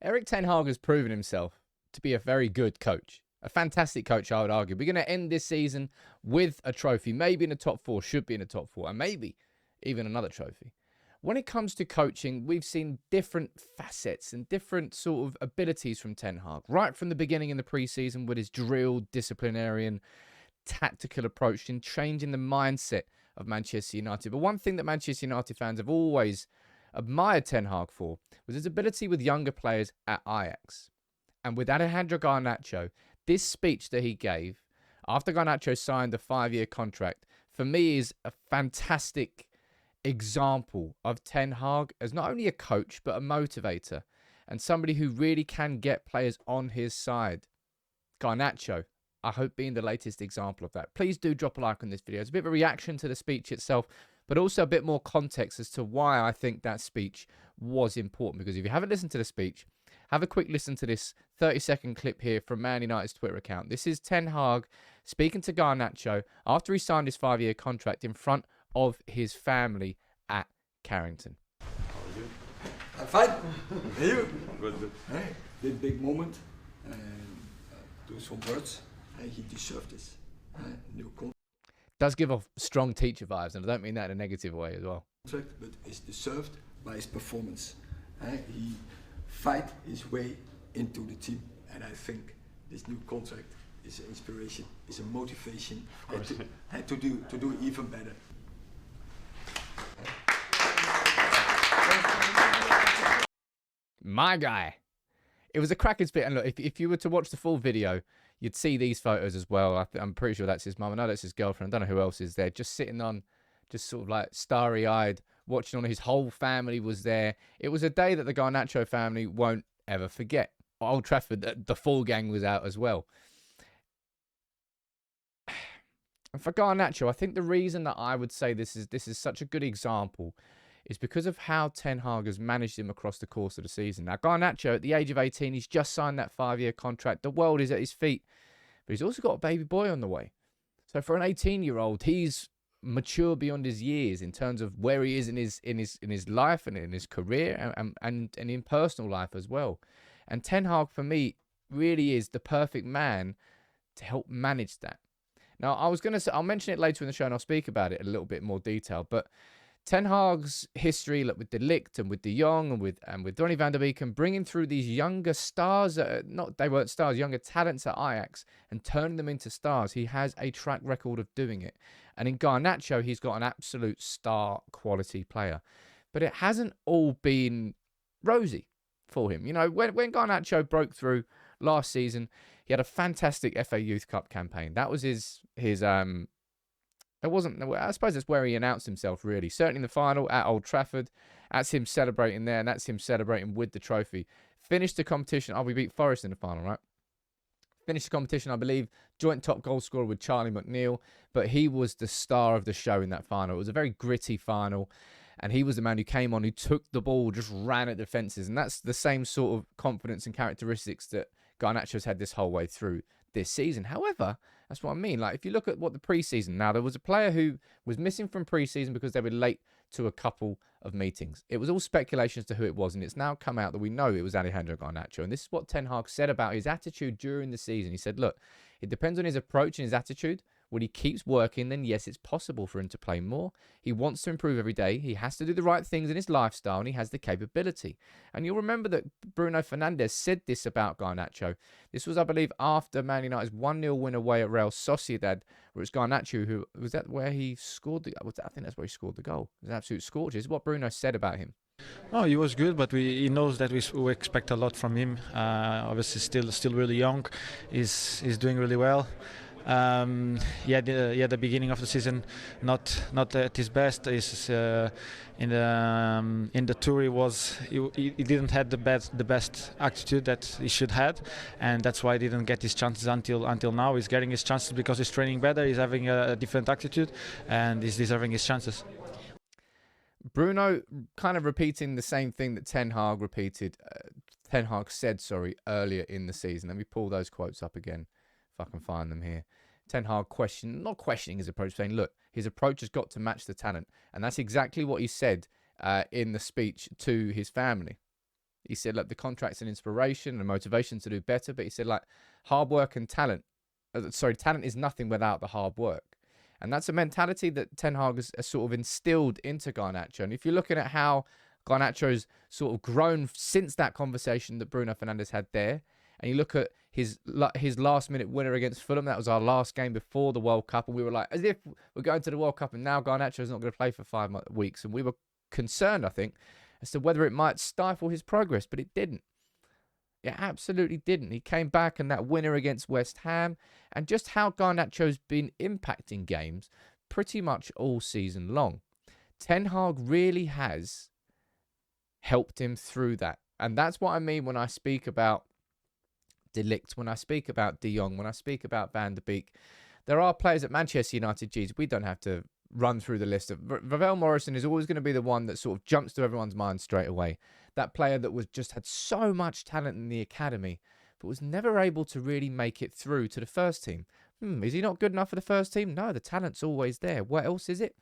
Erik Ten Hag has proven himself to be a very good coach. A fantastic coach, I would argue. We're going to end this season with a trophy, maybe in the top four, should be in the top four, and maybe even another trophy. When it comes to coaching, we've seen different facets and different sort of abilities from Ten Hag. Right from the beginning in the preseason with his drilled, disciplinarian, tactical approach in changing the mindset of Manchester United. But one thing that Manchester United fans have always admired Ten Hag for was his ability with younger players at Ajax. And with Alejandro Garnacho, this speech that he gave after Garnacho signed a 5-year contract, for me is a fantastic example of Ten Hag as not only a coach, but a motivator and somebody who really can get players on his side. Garnacho, I hope, being the latest example of that. Please do drop a like on this video. It's a bit of a reaction to the speech itself, but also a bit more context as to why I think that speech was important. Because if you haven't listened to the speech, have a quick listen to this 30-second clip here from Man United's Twitter account. This is Ten Hag speaking to Garnacho after he signed his 5-year contract in front of his family at Carrington. How are you? I'm fine. And you? Good. Hey, big moment. Do some words. He deserved this. New contract. Does give off strong teacher vibes, and I don't mean that in a negative way as well. But it's deserved by his performance. He fight his way into the team, and I think this new contract is an inspiration, is a motivation to do even better. My guy. It was a cracking spit, and look, if you were to watch the full video, you'd see these photos as well. I'm pretty sure that's his mum. I know that's his girlfriend. I don't know who else is there. Just sitting on, just sort of like starry-eyed, watching on. His whole family was there. It was a day that the Garnacho family won't ever forget. Old Trafford, the full gang was out as well. And for Garnacho, I think the reason that I would say this is such a good example is because of how Ten Hag has managed him across the course of the season. Now, Garnacho, at the age of 18, he's just signed that 5-year contract. The world is at his feet. But he's also got a baby boy on the way. So for an 18-year-old, he's mature beyond his years in terms of where he is in his life and in his career and in personal life as well. And Ten Hag, for me, really is the perfect man to help manage that. Now, I was going to say, I'll mention it later in the show and I'll speak about it in a little bit more detail, but Ten Hag's history, like with De Ligt and with De Jong and with Donny van der Beek, and bringing through these younger stars, they weren't stars, younger talents at Ajax, and turning them into stars. He has a track record of doing it. And in Garnacho, he's got an absolute star quality player. But it hasn't all been rosy for him. You know, when Garnacho broke through last season, he had a fantastic FA Youth Cup campaign. That was his it wasn't, I suppose that's where he announced himself, really. Certainly in the final at Old Trafford. That's him celebrating there, and that's him celebrating with the trophy. Finished the competition. We beat Forest in the final, right? Finished the competition, I believe, joint top goal scorer with Charlie McNeil, but he was the star of the show in that final. It was a very gritty final, and he was the man who came on, who took the ball, just ran at the fences, and that's the same sort of confidence and characteristics that Garnacho's had this whole way through this season. However, that's what I mean. Like, if you look at what the preseason, now there was a player who was missing from preseason because they were late to a couple of meetings. It was all speculation as to who it was, and it's now come out that we know it was Alejandro Garnacho. And this is what Ten Hag said about his attitude during the season. He said, look, it depends on his approach and his attitude. When he keeps working, then yes, it's possible for him to play more. He wants to improve every day. He has to do the right things in his lifestyle, and he has the capability. And you'll remember that Bruno Fernandes said this about Garnacho. This was, I believe, after Man United's 1-0 win away at Real Sociedad, where it's Garnacho who, was that where he scored the, I think that's where he scored the goal. It was an absolute scorcher. This is what Bruno said about him. Oh, he was good, but he knows that we expect a lot from him. Obviously, still really young. He's doing really well. The beginning of the season not at his best. Is in the tour he didn't have the best attitude that he should had, and that's why he didn't get his chances until now. He's getting his chances because he's training better. He's having a different attitude, and he's deserving his chances. Bruno kind of repeating the same thing that Ten Hag said earlier in the season. Let me pull those quotes up again if I can find them here. Ten Hag not questioning his approach, saying, look, his approach has got to match the talent. And that's exactly what he said in the speech to his family. He said, look, the contract's an inspiration and motivation to do better. But he said, like, hard work and talent. Talent is nothing without the hard work. And that's a mentality that Ten Hag has sort of instilled into Garnacho. And if you're looking at how Garnacho's sort of grown since that conversation that Bruno Fernandes had there, and you look at his last-minute winner against Fulham, that was our last game before the World Cup, and we were like, as if we're going to the World Cup, and now Garnacho's not going to play for 5 weeks. And we were concerned, I think, as to whether it might stifle his progress, but it didn't. It absolutely didn't. He came back, and that winner against West Ham, and just how Garnacho's been impacting games pretty much all season long. Ten Hag really has helped him through that. And that's what I mean when I speak about De Ligt, when I speak about De Jong, when I speak about Van der Beek. There are players at Manchester United, geez, we don't have to run through the list of. Ravel Morrison is always going to be the one that sort of jumps to everyone's mind straight away. That player that was just had so much talent in the academy, but was never able to really make it through to the first team. Is he not good enough for the first team? No, the talent's always there. What else is it?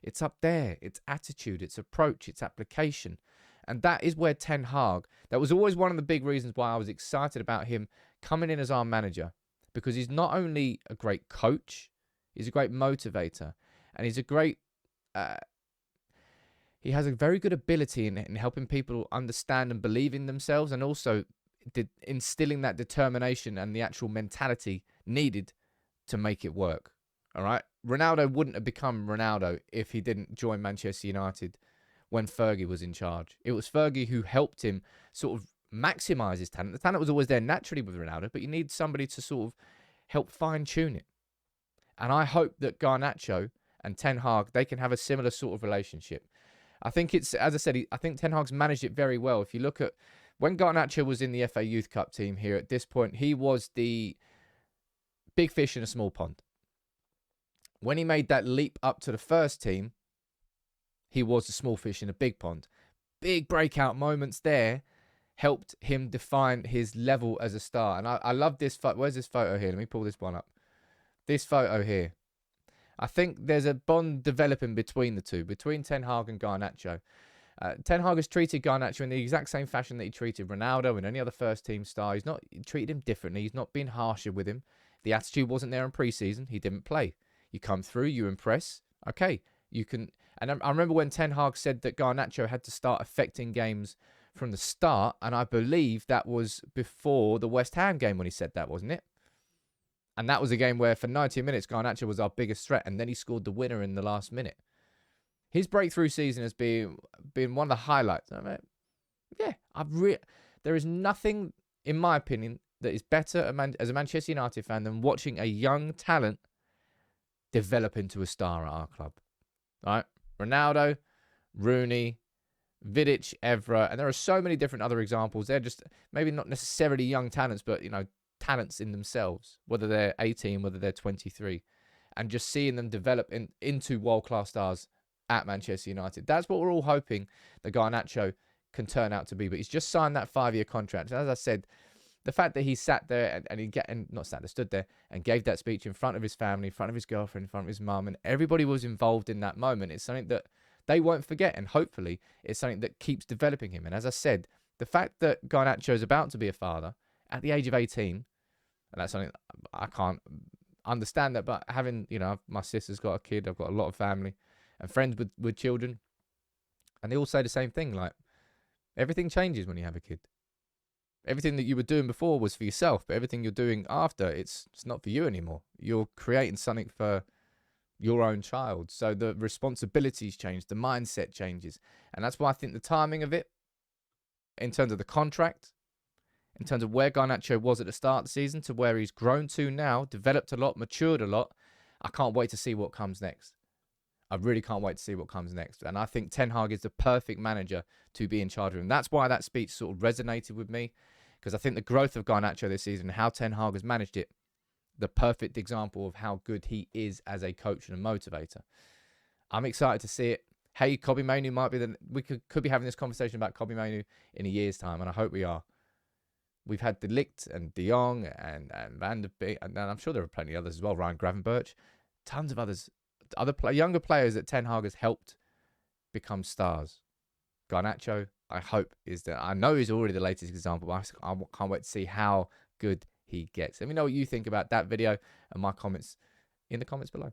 It's up there. It's attitude, it's approach, it's application. And that is where Ten Hag, that was always one of the big reasons why I was excited about him coming in as our manager. Because he's not only a great coach, he's a great motivator. And he's a great, he has a very good ability in helping people understand and believe in themselves, and also instilling that determination and the actual mentality needed to make it work. All right. Ronaldo wouldn't have become Ronaldo if he didn't join Manchester United when Fergie was in charge. It was Fergie who helped him sort of maximise his talent. The talent was always there naturally with Ronaldo, but you need somebody to sort of help fine-tune it. And I hope that Garnacho and Ten Hag, they can have a similar sort of relationship. I think it's, as I said, I think Ten Hag's managed it very well. If you look at when Garnacho was in the FA Youth Cup team here at this point, he was the big fish in a small pond. When he made that leap up to the first team, he was the small fish in a big pond. Big breakout moments there helped him define his level as a star. And I love this photo. Where's this photo here? Let me pull this one up. This photo here. I think there's a bond developing between the two, between Ten Hag and Garnacho. Ten Hag has treated Garnacho in the exact same fashion that he treated Ronaldo and any other first-team star. He treated him differently. He's not been harsher with him. The attitude wasn't there in pre-season. He didn't play. You come through, you impress. Okay, you can. And I remember when Ten Hag said that Garnacho had to start affecting games from the start, and I believe that was before the West Ham game when he said that, wasn't it? And that was a game where for 90 minutes, Garnacho was our biggest threat, and then he scored the winner in the last minute. His breakthrough season has been one of the highlights. I mean, yeah, there is nothing, in my opinion, that is better as a Manchester United fan than watching a young talent develop into a star at our club. All right? Ronaldo, Rooney, Vidic, Evra, and there are so many different other examples. They're just maybe not necessarily young talents, but, you know, talents in themselves, whether they're 18, whether they're 23, and just seeing them develop into world-class stars at Manchester United. That's what we're all hoping that Garnacho can turn out to be. But he's just signed that 5-year contract. And as I said, the fact that he sat there stood there and gave that speech in front of his family, in front of his girlfriend, in front of his mum, and everybody was involved in that moment. It's something that they won't forget, and hopefully it's something that keeps developing him. And as I said, the fact that Garnacho is about to be a father at the age of 18, and that's something I can't understand that, but having, you know, my sister's got a kid, I've got a lot of family and friends with children, and they all say the same thing, like, everything changes when you have a kid. Everything that you were doing before was for yourself, but everything you're doing after, it's not for you anymore. You're creating something for your own child. So the responsibilities change, the mindset changes. And that's why I think the timing of it, in terms of the contract, in terms of where Garnacho was at the start of the season to where he's grown to now, developed a lot, matured a lot, I can't wait to see what comes next. I really can't wait to see what comes next. And I think Ten Hag is the perfect manager to be in charge of him. That's why that speech sort of resonated with me, because I think the growth of Garnacho this season, how Ten Hag has managed it, the perfect example of how good he is as a coach and a motivator. I'm excited to see it. Hey, Kobbie Mainoo might be we could be having this conversation about Kobbie Mainoo in a year's time, and I hope we are. We've had De Ligt and De Jong and Van der Beek, and I'm sure there are plenty others as well. Ryan Gravenberch, tons of others, younger players that Ten Hag has helped become stars. Garnacho, I hope is that I know he's already the latest example, but I can't wait to see how good he gets. Let me know what you think about that video and my comments in the comments below.